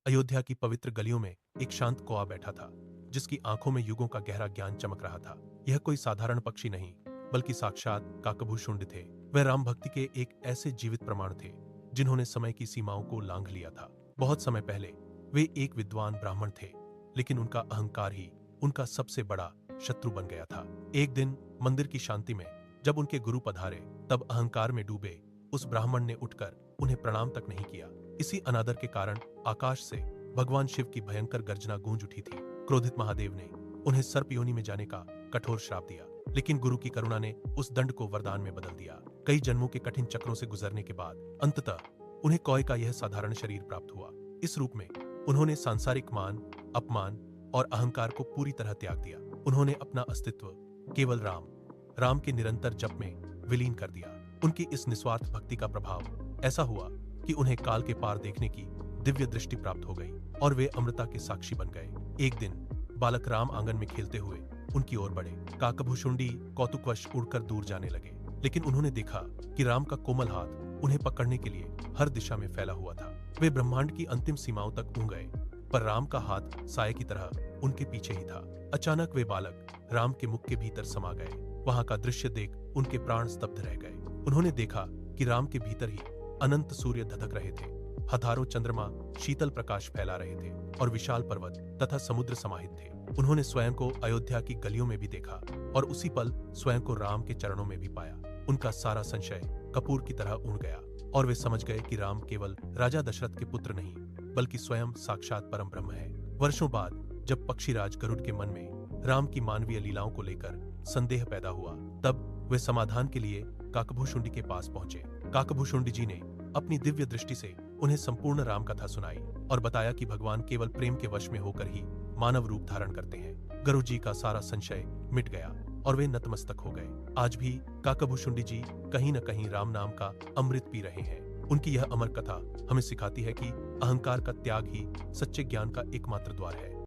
अयोध्या की पवित्र गलियों में एक शांत कौआ बैठा था, जिसकी आंखों में युगों का गहरा ज्ञान चमक रहा था। यह कोई साधारण पक्षी नहीं, बल्कि साक्षात काकभूषुंड थे। वह राम भक्ति के एक ऐसे जीवित प्रमाण थे, जिन्होंने समय की सीमाओं को लांघ लिया था। बहुत समय पहले वे एक विद्वान ब्राह्मण थे, लेकिन उनका अहंकार ही उनका सबसे बड़ा शत्रु बन गया था। एक दिन मंदिर की शांति में जब उनके गुरु पधारे, तब अहंकार में डूबे उस ब्राह्मण ने उठकर उन्हें प्रणाम तक नहीं किया। इसी अनादर के कारण आकाश से भगवान शिव की भयंकर गर्जना गूंज उठी थी। क्रोधित महादेव ने उन्हें सर्प योनि में जाने का कठोर श्राप दिया, लेकिन गुरु की करुणा ने उस दंड को वरदान में बदल दिया। कई जन्मों के कठिन चक्रों से गुजरने के बाद अंततः उन्हें कौए का यह साधारण शरीर प्राप्त हुआ। इस रूप में उन्होंने सांसारिक मान, अपमान और अहंकार को पूरी तरह त्याग दिया। उन्होंने अपना अस्तित्व केवल राम के निरंतर जप में विलीन कर दिया। उनकी इस निस्वार्थ भक्ति का प्रभाव ऐसा हुआ कि उन्हें काल के पार देखने की दिव्य दृष्टि प्राप्त हो गई और वे अमृता के साक्षी बन गए। एक दिन बालक राम आंगन में खेलते हुए उनकी ओर बढ़े। काकभूषुंडी कौतुकवश उड़कर दूर जाने लगे, लेकिन उन्होंने देखा कि राम का कोमल हाथ उन्हें पकड़ने के लिए हर दिशा में फैला हुआ था। वे ब्रह्मांड की अंतिम सीमाओं तक ऊं गए, पर राम का हाथ साये की तरह उनके पीछे ही था। अचानक वे बालक राम के मुख के भीतर समा गए। वहां का दृश्य देख उनके प्राण स्तब्ध रह गए। उन्होंने देखा कि राम के भीतर ही अनंत सूर्य धधक रहे थे, हजारों चंद्रमा शीतल प्रकाश फैला रहे थे और विशाल पर्वत तथा समुद्र समाहित थे। उन्होंने स्वयं को अयोध्या की गलियों में भी देखा और उसी पल स्वयं को राम के चरणों में भी पाया। उनका सारा संशय कपूर की तरह उड़ गया और वे समझ गए कि राम केवल राजा दशरथ के पुत्र नहीं, बल्कि स्वयं साक्षात परम ब्रह्म है। वर्षों बाद जब पक्षीराज गरुड़ के मन में राम की मानवीय लीलाओं को लेकर संदेह पैदा हुआ, तब वे समाधान के लिए काकभूषुंडी के पास पहुंचे। काकभूषुंडी जी ने अपनी दिव्य दृष्टि से उन्हें संपूर्ण राम कथा सुनाई और बताया कि भगवान केवल प्रेम के वश में होकर ही मानव रूप धारण करते हैं। गरुड़ जी का सारा संशय मिट गया और वे नतमस्तक हो गए। आज भी काकभूषुंडी जी कहीं न कहीं राम नाम का अमृत पी रहे हैं। उनकी यह अमर कथा हमें सिखाती है कि अहंकार का त्याग ही सच्चे ज्ञान का एकमात्र द्वार है।